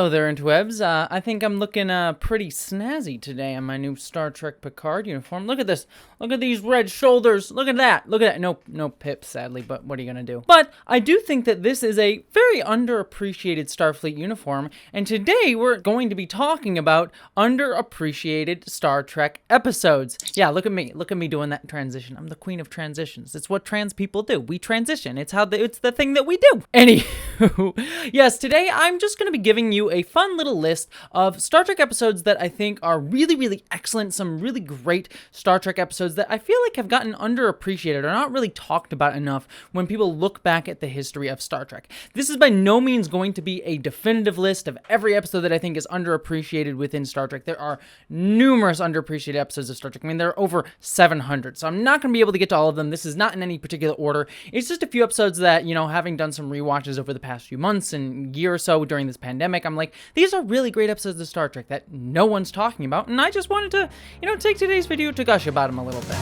Hello there, interwebs. I think I'm looking pretty snazzy today in my new Star Trek Pícard uniform. Look at this. Look at these red shoulders. Look at that. Look at that. No pips, sadly, but what are you going to do? But I do think that this is a very underappreciated Starfleet uniform, and today we're going to be talking about underappreciated Star Trek episodes. Yeah, look at me. Look at me doing that transition. I'm the queen of transitions. It's what trans people do. We transition. It's the thing that we do. Anywho, yes, today I'm just going to be giving you a fun little list of Star Trek episodes that I think are really, really excellent. Some really great Star Trek episodes that I feel like have gotten underappreciated or not really talked about enough when people look back at the history of Star Trek. This is by no means going to be a definitive list of every episode that I think is underappreciated within Star Trek. There are numerous underappreciated episodes of Star Trek. I mean, there are over 700, so I'm not going to be able to get to all of them. This is not in any particular order. It's just a few episodes that, you know, having done some rewatches over the past few months and year or so during this pandemic, I'm like, these are really great episodes of Star Trek that no one's talking about, and I just wanted to, you know, take today's video to gush about them a little bit.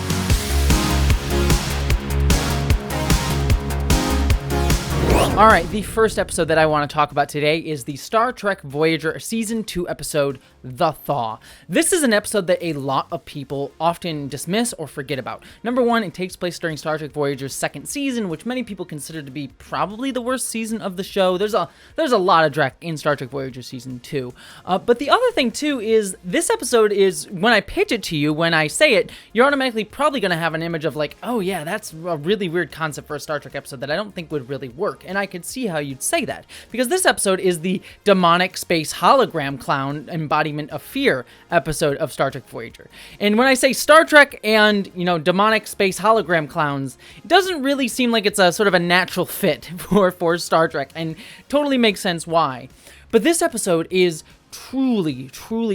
Alright, the first episode that I want to talk about today is the Star Trek Voyager Season 2 episode, The Thaw. This is an episode that a lot of people often dismiss or forget about. Number one, it takes place during Star Trek Voyager's second season, which many people consider to be probably the worst season of the show. There's a lot of dreck in Star Trek Voyager Season 2. But the other thing, too, is this episode is, when I pitch it to you, when I say it, you're automatically probably going to have an image of like, oh yeah, that's a really weird concept for a Star Trek episode that I don't think would really work. And I could see how you'd say that, because this episode is the demonic space hologram clown embodiment of fear episode of Star Trek Voyager. And when I say Star Trek and, you know, demonic space hologram clowns, it doesn't really seem like it's a sort of a natural fit for Star Trek, and totally makes sense why. But this episode is truly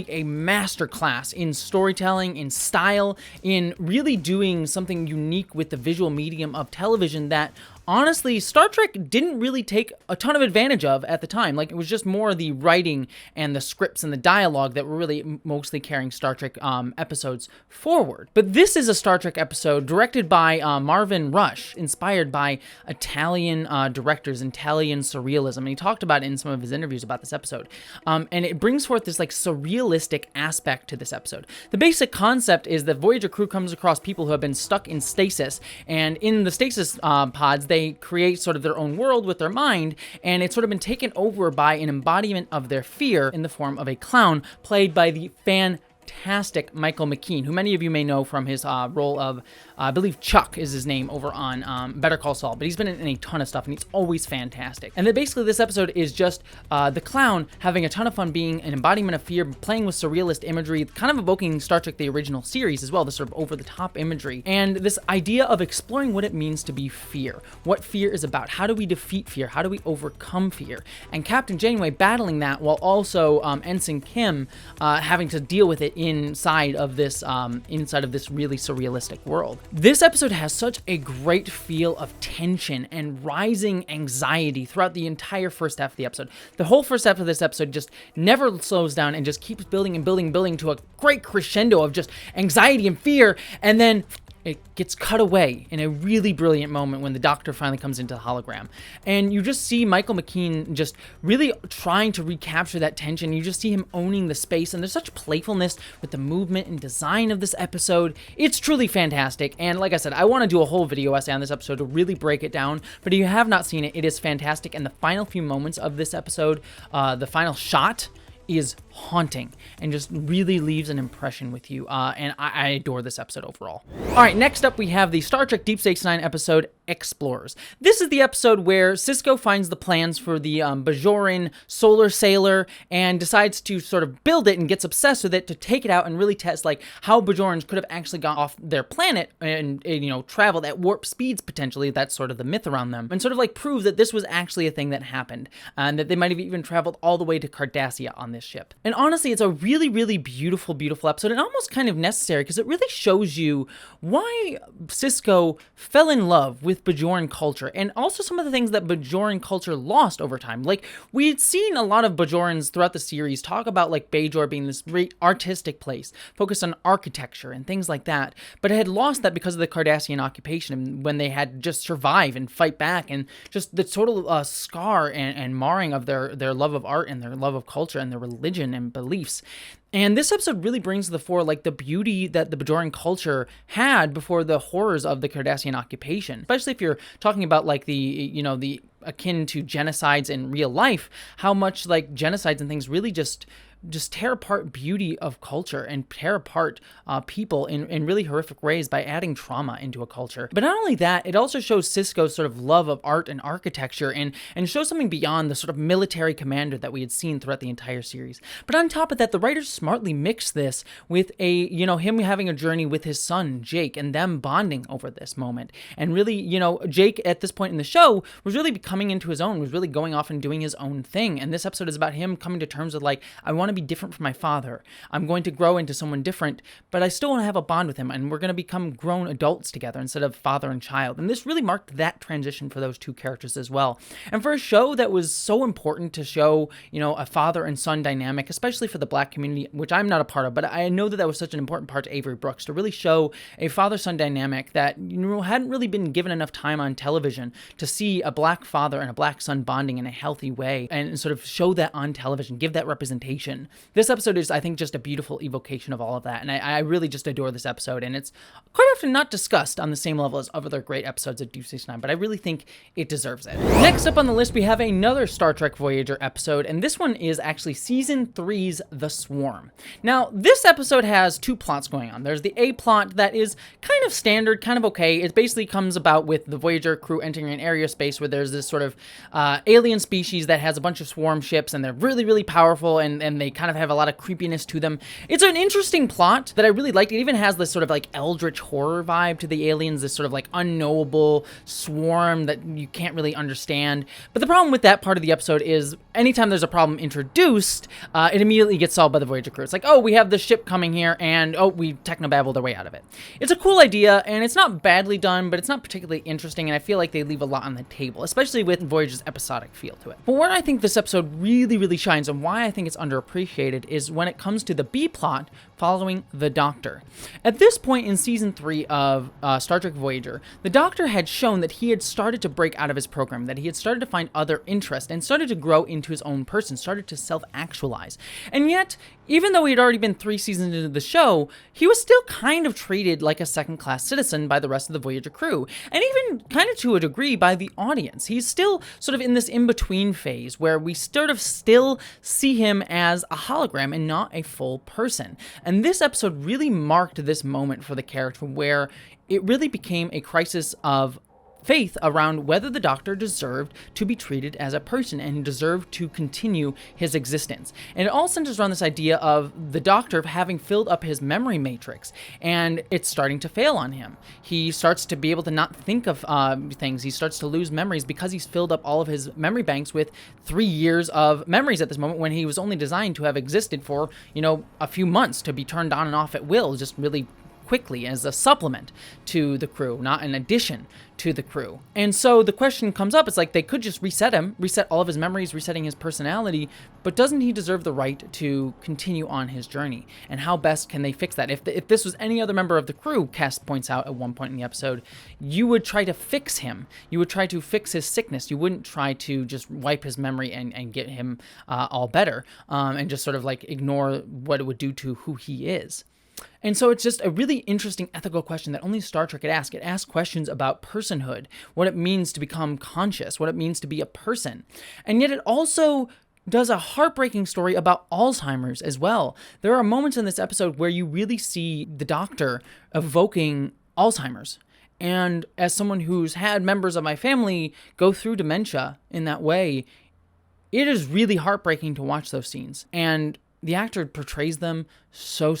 a masterclass in storytelling, in style, in really doing something unique with the visual medium of television that honestly, Star Trek didn't really take a ton of advantage of at the time. Like, it was just more the writing and the scripts and the dialogue that were really mostly carrying Star Trek episodes forward. But this is a Star Trek episode directed by Marvin Rush, inspired by Italian directors, Italian surrealism. And he talked about it in some of his interviews about this episode. And it brings forth this like surrealistic aspect to this episode. The basic concept is that Voyager crew comes across people who have been stuck in stasis, and in the stasis pods, they create sort of their own world with their mind, and it's sort of been taken over by an embodiment of their fear in the form of a clown played by the fantastic Michael McKean, who many of you may know from his role of, I believe Chuck is his name over on Better Call Saul, but he's been in a ton of stuff, and he's always fantastic. And then basically this episode is just the clown having a ton of fun being an embodiment of fear, playing with surrealist imagery, kind of evoking Star Trek the original series as well, this sort of over-the-top imagery, and this idea of exploring what it means to be fear, what fear is about, how do we defeat fear, how do we overcome fear, and Captain Janeway battling that while also Ensign Kim having to deal with it inside of this really surrealistic world. This episode has such a great feel of tension and rising anxiety throughout the entire first half of the episode. The whole first half of this episode just never slows down and just keeps building and building to a great crescendo of just anxiety and fear, and then it gets cut away in a really brilliant moment when the Doctor finally comes into the hologram. And you just see Michael McKean just really trying to recapture that tension. You just see him owning the space, and there's such playfulness with the movement and design of this episode. It's truly fantastic, and like I said, I want to do a whole video essay on this episode to really break it down, but if you have not seen it, it is fantastic, and the final few moments of this episode, the final shot, is haunting and just really leaves an impression with you, and I adore this episode overall. Alright, next up we have the Star Trek Deep Space Nine episode, Explorers. This is the episode where Sisko finds the plans for the Bajoran solar sailor and decides to sort of build it and gets obsessed with it to take it out and really test like how Bajorans could have actually gone off their planet and you know, traveled at warp speeds potentially. That's sort of the myth around them, and sort of like prove that this was actually a thing that happened, and that they might have even traveled all the way to Cardassia on this ship. And honestly, it's a really beautiful episode, and almost kind of necessary, because it really shows you why Sisko fell in love with with Bajoran culture, and also some of the things that Bajoran culture lost over time. Like, we had seen a lot of Bajorans throughout the series talk about like Bajor being this great artistic place, focused on architecture and things like that, but it had lost that because of the Cardassian occupation, when they had to just survive and fight back, and just the total scar and marring of their love of art and their love of culture and their religion and beliefs. And this episode really brings to the fore like the beauty that the Bajoran culture had before the horrors of the Cardassian occupation. Especially if you're talking about like the akin to genocides in real life, how much like genocides and things really just tear apart beauty of culture and tear apart people in really horrific ways by adding trauma into a culture. But not only that, it also shows Sisko's sort of love of art and architecture, and shows something beyond the sort of military commander that we had seen throughout the entire series. But on top of that, the writers smartly mixed this with him having a journey with his son, Jake, and them bonding over this moment. And really, Jake at this point in the show was really coming into his own, was really going off and doing his own thing. And this episode is about him coming to terms with like, I want to be different from my father. I'm going to grow into someone different, but I still want to have a bond with him, and we're going to become grown adults together instead of father and child. And this really marked that transition for those two characters as well. And for a show that was so important to show, a father and son dynamic, especially for the Black community, which I'm not a part of, but I know that was such an important part to Avery Brooks, to really show a father-son dynamic that, hadn't really been given enough time on television to see a Black father and a Black son bonding in a healthy way, and sort of show that on television, give that representation. This episode is, I think, just a beautiful evocation of all of that, and I really just adore this episode, and it's quite often not discussed on the same level as other great episodes of Deep Space Nine, but I really think it deserves it. Next up on the list, we have another Star Trek Voyager episode, and this one is actually Season 3's The Swarm. Now, this episode has two plots going on. There's the A plot that is kind of standard, kind of okay. It basically comes about with the Voyager crew entering an area of space where there's this sort of alien species that has a bunch of swarm ships, and they're really, really powerful, and they kind of have a lot of creepiness to them. It's an interesting plot that I really liked. It even has this sort of like eldritch horror vibe to the aliens, this sort of like unknowable swarm that you can't really understand. But the problem with that part of the episode is anytime there's a problem introduced, it immediately gets solved by the Voyager crew. It's like, oh, we have this ship coming here, and oh, we technobabbled our way out of it. It's a cool idea, and it's not badly done, but it's not particularly interesting, and I feel like they leave a lot on the table, especially with Voyager's episodic feel to it. But where I think this episode really, really shines, and why I think it's underappreciated, is when it comes to the B plot following the Doctor. At this point in Season 3 of Star Trek Voyager, the Doctor had shown that he had started to break out of his program, that he had started to find other interests, and started to grow into his own person, started to self-actualize. And yet, even though he had already been 3 seasons into the show, he was still kind of treated like a second-class citizen by the rest of the Voyager crew, and even kind of to a degree by the audience. He's still sort of in this in-between phase where we sort of still see him as a hologram and not a full person. And this episode really marked this moment for the character where it really became a crisis of faith around whether the Doctor deserved to be treated as a person and deserved to continue his existence. And it all centers around this idea of the Doctor having filled up his memory matrix, and it's starting to fail on him. He starts to be able to not think of things. He starts to lose memories because he's filled up all of his memory banks with 3 years of memories at this moment, when he was only designed to have existed for, a few months, to be turned on and off at will, just really quickly as a supplement to the crew, not an addition to the crew. And so the question comes up, it's like they could just reset him, reset all of his memories, resetting his personality, but doesn't he deserve the right to continue on his journey? And how best can they fix that? If this was any other member of the crew, Cass points out at one point in the episode, you would try to fix him. You would try to fix his sickness. You wouldn't try to just wipe his memory and get him all better, and just sort of like ignore what it would do to who he is. And so it's just a really interesting ethical question that only Star Trek could ask. It asks questions about personhood, what it means to become conscious, what it means to be a person. And yet it also does a heartbreaking story about Alzheimer's as well. There are moments in this episode where you really see the Doctor evoking Alzheimer's. And as someone who's had members of my family go through dementia in that way, it is really heartbreaking to watch those scenes. And the actor portrays them so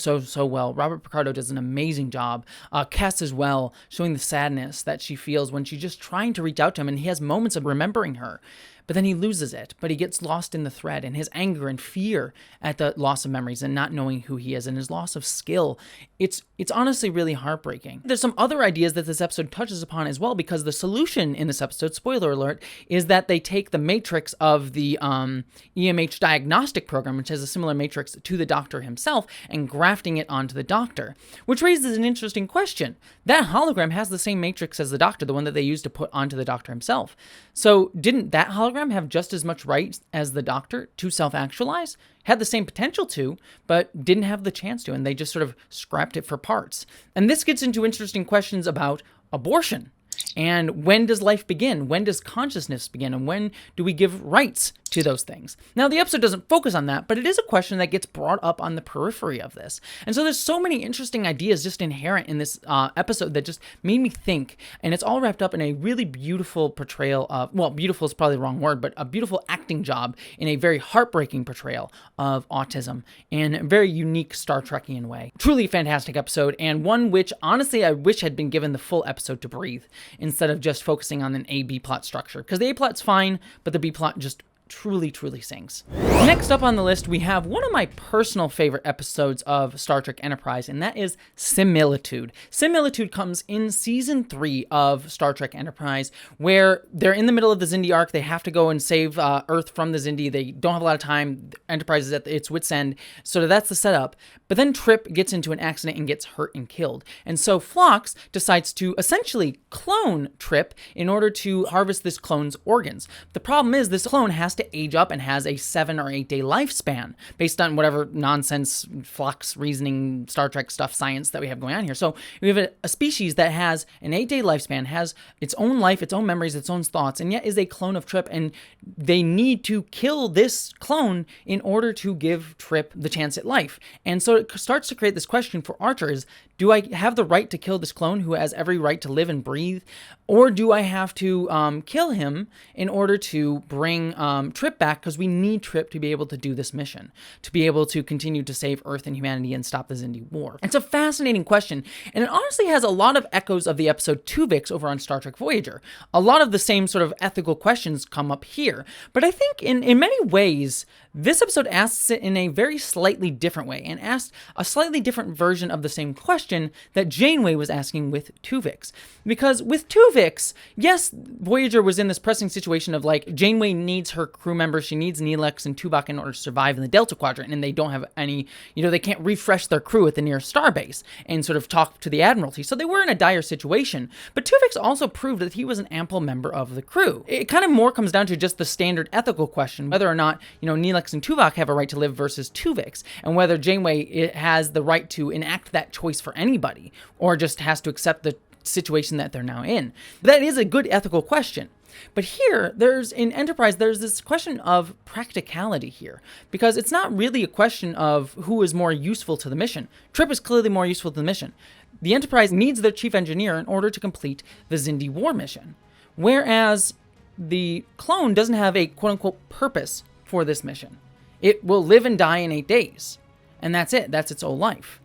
well. Robert Picardo does an amazing job. Cass as well, showing the sadness that she feels when she's just trying to reach out to him, and he has moments of remembering her. But but then he loses it, but he gets lost in the thread, and his anger and fear at the loss of memories and not knowing who he is and his loss of skill. It's honestly really heartbreaking. There's some other ideas that this episode touches upon as well, because the solution in this episode, spoiler alert, is that they take the matrix of the EMH diagnostic program, which has a similar matrix to the Doctor himself, and grafting it onto the Doctor, which raises an interesting question. That hologram has the same matrix as the Doctor, the one that they used to put onto the Doctor himself. So didn't that hologram have just as much right as the Doctor to self-actualize? Had the same potential to, but didn't have the chance to, and they just sort of scrapped it for parts. And this gets into interesting questions about abortion. And when does life begin? When does consciousness begin? And when do we give rights to those things? Now, the episode doesn't focus on that, but it is a question that gets brought up on the periphery of this. And so there's so many interesting ideas just inherent in this episode that just made me think. And it's all wrapped up in a really beautiful portrayal of, well, beautiful is probably the wrong word, but a beautiful acting job in a very heartbreaking portrayal of autism in a very unique Star Trekian way. Truly a fantastic episode, and one which, honestly, I wish had been given the full episode to breathe, instead of just focusing on an A-B plot structure. Because the A-plot's fine, but the B-plot just truly sings. Next up on the list, we have one of my personal favorite episodes of Star Trek Enterprise, and that is Similitude. Similitude comes in Season 3 of Star Trek Enterprise, where they're in the middle of the Xindi arc. They have to go and save Earth from the Xindi. They don't have a lot of time. Enterprise is at its wit's end, so that's the setup. But then Trip gets into an accident and gets hurt and killed. And so Phlox decides to essentially clone Trip in order to harvest this clone's organs. The problem is this clone has to age up and has a 7 or 8 day lifespan based on whatever nonsense Phlox reasoning Star Trek stuff science that we have going on here. So we have a species that has an 8 day lifespan, has its own life, its own memories, its own thoughts, and yet is a clone of Trip, and they need to kill this clone in order to give Trip the chance at life. And so it starts to create this question for Archer is, do I have the right to kill this clone who has every right to live and breathe? Or do I have to kill him in order to bring Trip back, because we need Trip to be able to do this mission, to be able to continue to save Earth and humanity and stop the Xindi War? It's a fascinating question, and it honestly has a lot of echoes of the episode Tuvix over on Star Trek Voyager. A lot of the same sort of ethical questions come up here, but I think in many ways, this episode asks it in a very slightly different way, and asks a slightly different version of the same question that Janeway was asking with Tuvix. Because with Tuvix, yes, Voyager was in this pressing situation of like, Janeway needs her crew members, she needs Neelix and Tuvok in order to survive in the Delta Quadrant, and they don't have any, they can't refresh their crew at the nearest starbase and sort of talk to the Admiralty, so they were in a dire situation. But Tuvix also proved that he was an ample member of the crew. It kind of more comes down to just the standard ethical question, whether or not, Neelix and Tuvok have a right to live versus Tuvix, and whether Janeway has the right to enact that choice for anybody, or just has to accept the situation that they're now in. That is a good ethical question. But here, in Enterprise, there's this question of practicality here, because it's not really a question of who is more useful to the mission. Trip is clearly more useful to the mission. The Enterprise needs their chief engineer in order to complete the Xindi War mission, whereas the clone doesn't have a quote-unquote purpose for this mission. It will live and die in 8 days, and that's it. That's its whole life.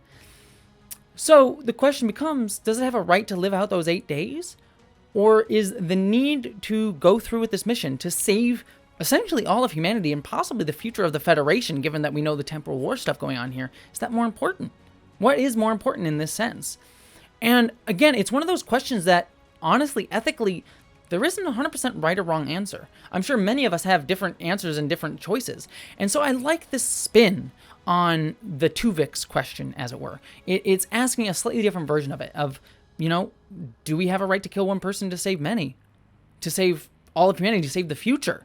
So the question becomes, does it have a right to live out those 8 days? Or is the need to go through with this mission to save essentially all of humanity and possibly the future of the Federation, given that we know the temporal war stuff going on here, is that more important? What is more important in this sense? And again, it's one of those questions that, honestly, ethically, there isn't a 100% right or wrong answer. I'm sure many of us have different answers and different choices. And so I like this spin on the Tuvix question, as it were. It's asking a slightly different version of it, of, do we have a right to kill one person to save many? To save all of humanity, to save the future?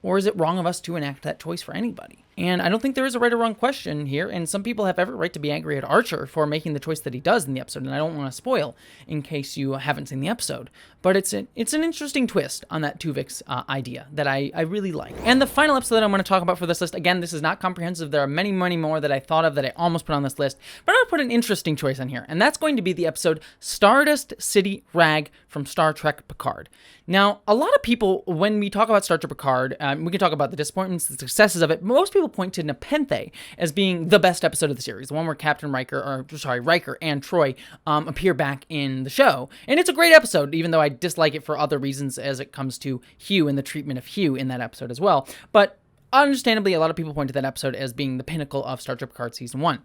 Or is it wrong of us to enact that choice for anybody? And I don't think there is a right or wrong question here, and some people have every right to be angry at Archer for making the choice that he does in the episode, and I don't want to spoil in case you haven't seen the episode. But it's an interesting twist on that Tuvix idea that I really like. And the final episode that I'm going to talk about for this list, again, this is not comprehensive. There are many more that I thought of that I almost put on this list, but I'm going to put an interesting choice on here, and that's going to be the episode Stardust City Rag from Star Trek Picard. Now, a lot of people, when we talk about Star Trek Picard, we can talk about the disappointments, the successes of it. Most people people point to Nepenthe as being the best episode of the series, the one where Riker and Troy appear back in the show. And it's a great episode, even though I dislike it for other reasons as it comes to Hugh and the treatment of Hugh in that episode as well. But understandably, a lot of people point to that episode as being the pinnacle of Star Trek Picard Season 1.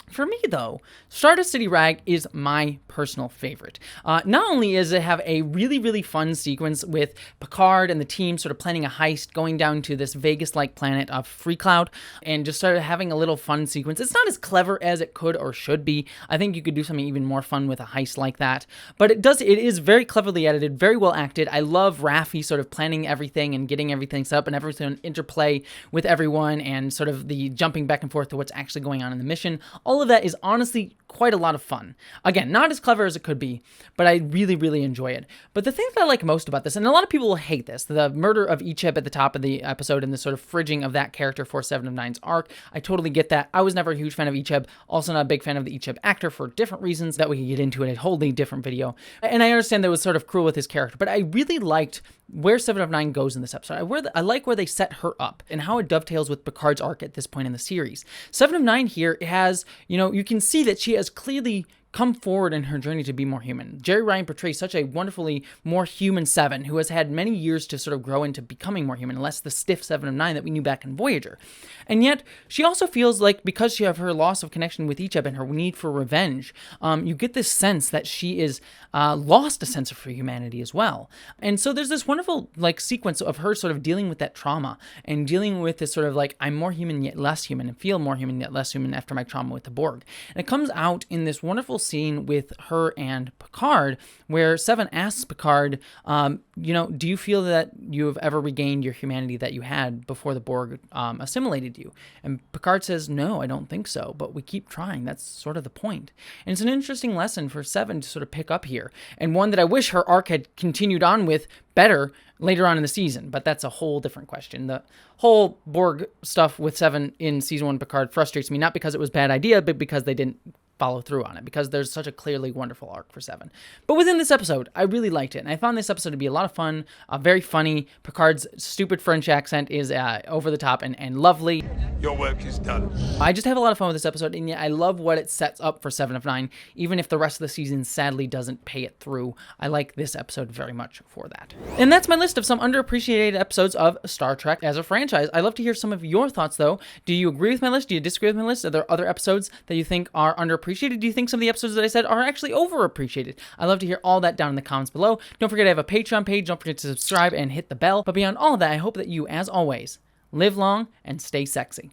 For me, though, Stardust City Rag is my personal favorite. Not only does it have a really, really fun sequence with Picard and the team sort of planning a heist, going down to this Vegas-like planet of Freecloud, and just sort of having a little fun sequence. It's not as clever as it could or should be. I think you could do something even more fun with a heist like that. But it is very cleverly edited, very well acted. I love Raffi sort of planning everything and getting everything set up and everything interplay with everyone and sort of the jumping back and forth to what's actually going on in the mission. All of that is honestly quite a lot of fun. Again, not as clever as it could be, but I really, really enjoy it. But the thing that I like most about this, and a lot of people will hate this, the murder of Icheb at the top of the episode and the sort of fridging of that character for 7 of 9's arc, I totally get that. I was never a huge fan of Icheb, also not a big fan of the Icheb actor for different reasons that we can get into in a wholly different video. And I understand that it was sort of cruel with his character, but I really liked where 7 of 9 goes in this episode. I like where they set her up and how it dovetails with Picard's arc at this point in the series. 7 of 9 here has, you can see that she has clearly come forward in her journey to be more human. Jerry Ryan portrays such a wonderfully more human 7 who has had many years to sort of grow into becoming more human, less the stiff 7 of 9 that we knew back in Voyager. And yet, she also feels like because she has her loss of connection with Icheb and her need for revenge, you get this sense that she is lost a sense of her humanity as well. And so there's this wonderful sequence of her sort of dealing with that trauma and dealing with this sort of I'm more human yet less human and feel more human yet less human after my trauma with the Borg. And it comes out in this wonderful scene with her and Picard where 7 asks Picard, do you feel that you have ever regained your humanity that you had before the Borg assimilated you? And Picard says, no, I don't think so, but we keep trying. That's sort of the point. And it's an interesting lesson for 7 to sort of pick up here, and one that I wish her arc had continued on with better later on in the season, but that's a whole different question. The whole Borg stuff with 7 in Season 1 Picard frustrates me, not because it was a bad idea, but because they didn't follow through on it, because there's such a clearly wonderful arc for 7. But within this episode, I really liked it, and I found this episode to be a lot of fun, very funny. Picard's stupid French accent is over the top and lovely. Your work is done. I just have a lot of fun with this episode, and yet I love what it sets up for 7 of 9, even if the rest of the season sadly doesn't pay it through. I like this episode very much for that. And that's my list of some underappreciated episodes of Star Trek as a franchise. I'd love to hear some of your thoughts, though. Do you agree with my list? Do you disagree with my list? Are there other episodes that you think are underappreciated? Do you think some of the episodes that I said are actually overappreciated? I'd love to hear all that down in the comments below. Don't forget I have a Patreon page. Don't forget to subscribe and hit the bell. But beyond all of that, I hope that you, as always, live long and stay sexy.